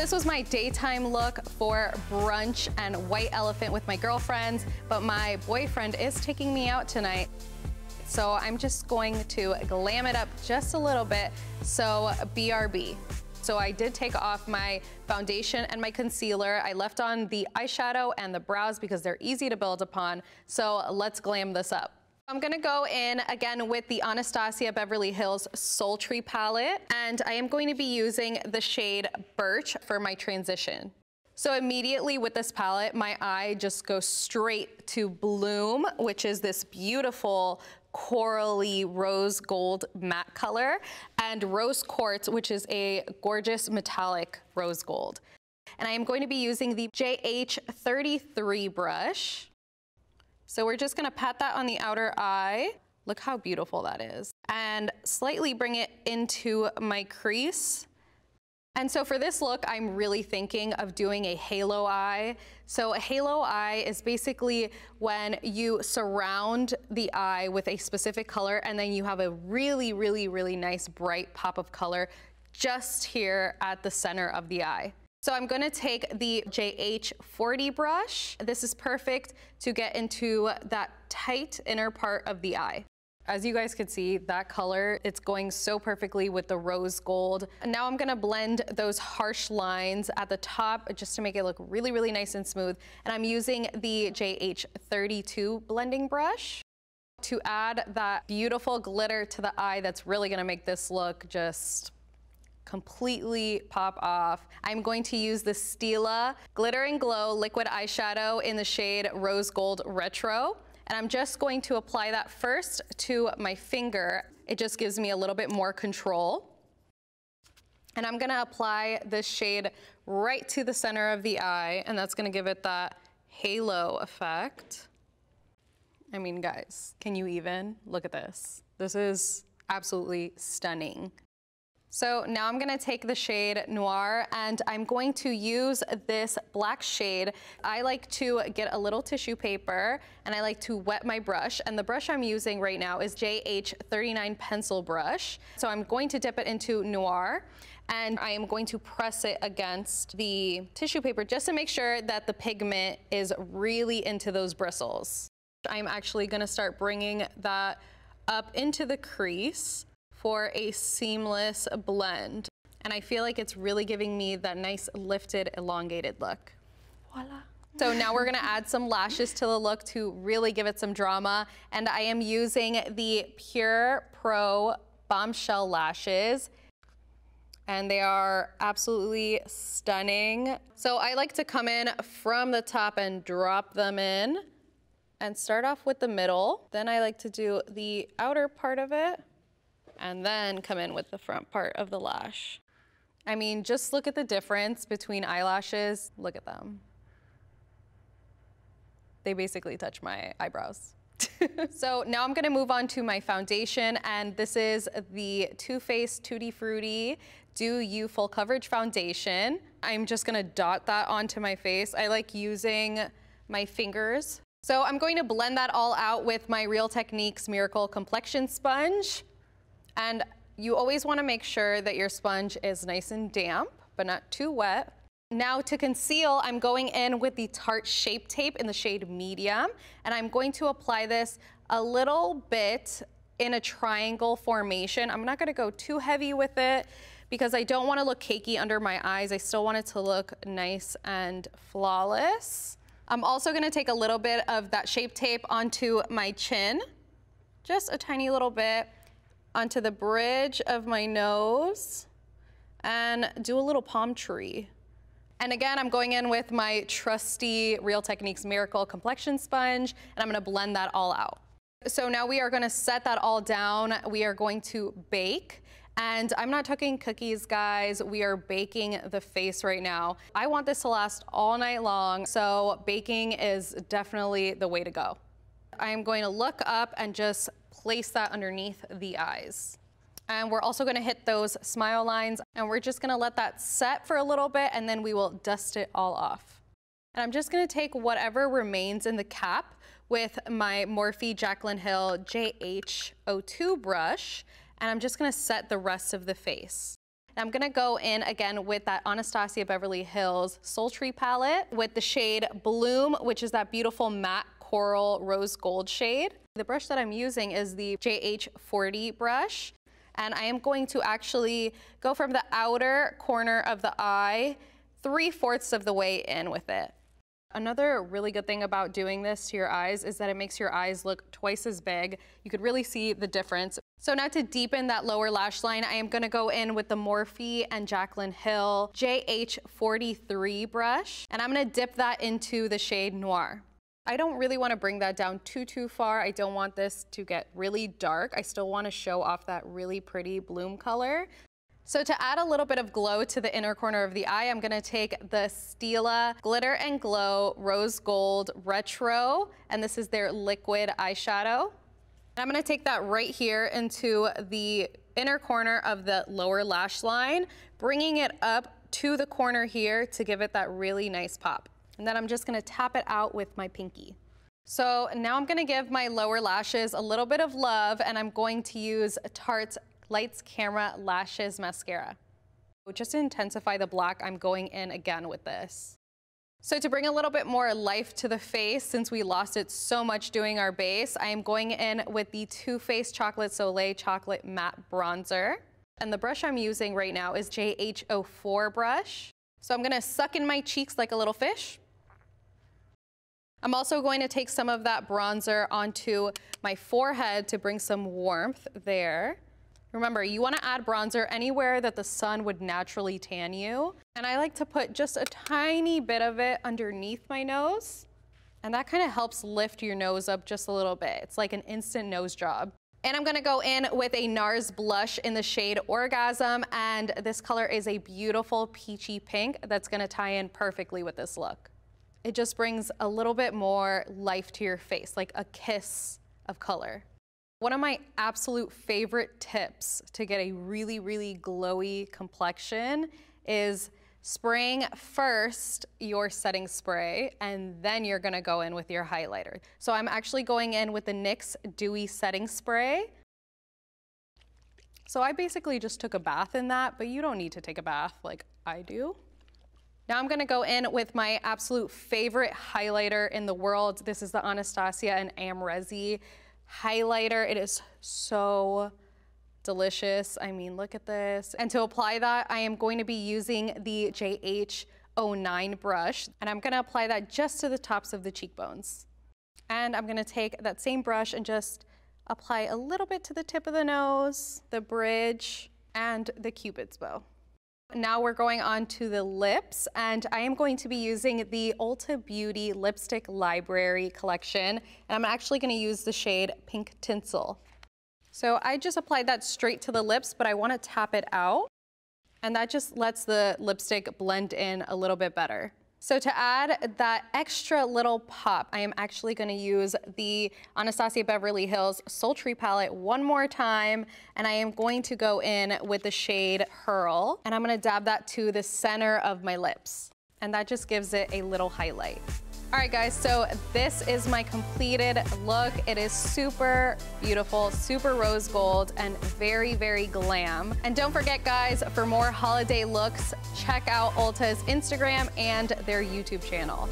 this was my daytime look for brunch and white elephant with my girlfriends, but my boyfriend is taking me out tonight. So I'm just going to glam it up just a little bit, so BRB. So I did take off my foundation and my concealer. I left on the eyeshadow and the brows because they're easy to build upon. So let's glam this up. I'm gonna go in again with the Anastasia Beverly Hills Sultry palette, and I am going to be using the shade Birch for my transition. So immediately with this palette, my eye just goes straight to Bloom, which is this beautiful corally rose gold matte color, and Rose Quartz, which is a gorgeous metallic rose gold. And I am going to be using the JH33 brush. So we're just gonna pat that on the outer eye. Look how beautiful that is. And slightly bring it into my crease. And so for this look, I'm really thinking of doing a halo eye. So a halo eye is basically when you surround the eye with a specific color and then you have a really, really, really nice bright pop of color just here at the center of the eye. So I'm gonna take the JH40 brush. This is perfect to get into that tight inner part of the eye. As you guys can see, that color, it's going so perfectly with the rose gold. And now I'm gonna blend those harsh lines at the top just to make it look really, really nice and smooth. And I'm using the JH32 blending brush to add that beautiful glitter to the eye that's really gonna make this look just completely pop off. I'm going to use the STILA Glitter and Glow liquid eyeshadow in the shade Rose Gold Retro. And I'm just going to apply that first to my finger. It just gives me a little bit more control. And I'm gonna apply this shade right to the center of the eye, and that's gonna give it that halo effect. I mean, guys, can you even? Look at this. This is absolutely stunning. So now I'm gonna take the shade Noir and I'm going to use this black shade. I like to get a little tissue paper and I like to wet my brush, and the brush I'm using right now is JH39 pencil brush. So I'm going to dip it into Noir and I am going to press it against the tissue paper just to make sure that the pigment is really into those bristles. I'm actually gonna start bringing that up into the crease for a seamless blend. And I feel like it's really giving me that nice lifted, elongated look. Voila. So now we're gonna add some lashes to the look to really give it some drama. And I am using the R PRO Bombshell lashes. And they are absolutely stunning. So I like to come in from the top and drop them in and start off with the middle. Then I like to do the outer part of it and then come in with the front part of the lash. I mean, just look at the difference between eyelashes. Look at them. They basically touch my eyebrows. So now I'm gonna move on to my foundation, and this is the Too Faced Tutti Frutti Do You Full Coverage Foundation. I'm just gonna dot that onto my face. I like using my fingers. So I'm going to blend that all out with my Real Techniques Miracle Complexion Sponge. And you always want to make sure that your sponge is nice and damp, but not too wet. Now to conceal, I'm going in with the Tarte Shape Tape in the shade Medium, and I'm going to apply this a little bit in a triangle formation. I'm not going to go too heavy with it because I don't want to look cakey under my eyes. I still want it to look nice and flawless. I'm also going to take a little bit of that Shape Tape onto my chin, just a tiny little bit, onto the bridge of my nose, and do a little palm tree. And again, I'm going in with my trusty Real Techniques Miracle Complexion Sponge, and I'm gonna blend that all out. So now we are gonna set that all down. We are going to bake, and I'm not cooking cookies, guys. We are baking the face right now. I want this to last all night long, so baking is definitely the way to go. I am going to look up and just place that underneath the eyes. And we're also gonna hit those smile lines, and we're just gonna let that set for a little bit, and then we will dust it all off. And I'm just gonna take whatever remains in the cap with my Morphe Jaclyn Hill JH02 brush, and I'm just gonna set the rest of the face. I'm gonna go in again with that Anastasia Beverly Hills Sultry palette with the shade Bloom, which is that beautiful matte coral rose gold shade. The brush that I'm using is the JH40 brush, and I am going to actually go from the outer corner of the eye 3/4 of the way in with it. Another really good thing about doing this to your eyes is that it makes your eyes look twice as big. You could really see the difference. So now to deepen that lower lash line, I am gonna go in with the Morphe and Jaclyn Hill JH43 brush, and I'm gonna dip that into the shade Noir. I don't really wanna bring that down too far. I don't want this to get really dark. I still wanna show off that really pretty bloom color. So to add a little bit of glow to the inner corner of the eye, I'm gonna take the STILA Glitter and Glow Rose Gold Retro, and this is their liquid eyeshadow. And I'm gonna take that right here into the inner corner of the lower lash line, bringing it up to the corner here to give it that really nice pop. And then I'm just gonna tap it out with my pinky. So now I'm gonna give my lower lashes a little bit of love, and I'm going to use Tarte Lights Camera Lashes Mascara. Just to intensify the black, I'm going in again with this. So to bring a little bit more life to the face, since we lost it so much doing our base, I am going in with the Too Faced Chocolate Soleil Chocolate Matte Bronzer. And the brush I'm using right now is JH04 brush. So I'm gonna suck in my cheeks like a little fish. I'm also going to take some of that bronzer onto my forehead to bring some warmth there. Remember, you want to add bronzer anywhere that the sun would naturally tan you. And I like to put just a tiny bit of it underneath my nose. And that kind of helps lift your nose up just a little bit. It's like an instant nose job. And I'm gonna go in with a Nars Blush in the shade Orgasm. And this color is a beautiful peachy pink that's gonna tie in perfectly with this look. It just brings a little bit more life to your face, like a kiss of color. One of my absolute favorite tips to get a really glowy complexion is spraying first your setting spray, and then you're gonna go in with your highlighter. So I'm actually going in with the NYX Dewy Setting Spray. So I basically just took a bath in that, but you don't need to take a bath like I do. Now I'm gonna go in with my absolute favorite highlighter in the world. This is the Anastasia and Amrezi highlighter. It is so delicious. I mean, look at this. And to apply that, I am going to be using the JH09 brush, and I'm gonna apply that just to the tops of the cheekbones. And I'm gonna take that same brush and just apply a little bit to the tip of the nose, the bridge, and the Cupid's bow. Now we're going on to the lips, and I am going to be using the Ulta Beauty Lipstick Library collection, and I'm actually gonna use the shade Pink Tinsel. So I just applied that straight to the lips, but I wanna tap it out, and that just lets the lipstick blend in a little bit better. So to add that extra little pop, I am actually gonna use the Anastasia Beverly Hills Sultry palette one more time, and I am going to go in with the shade Pearl, and I'm gonna dab that to the center of my lips. And that just gives it a little highlight. All right guys, so this is my completed look. It is super beautiful, super rose gold, and very glam. And don't forget guys, for more holiday looks, check out Ulta's Instagram and their YouTube channel.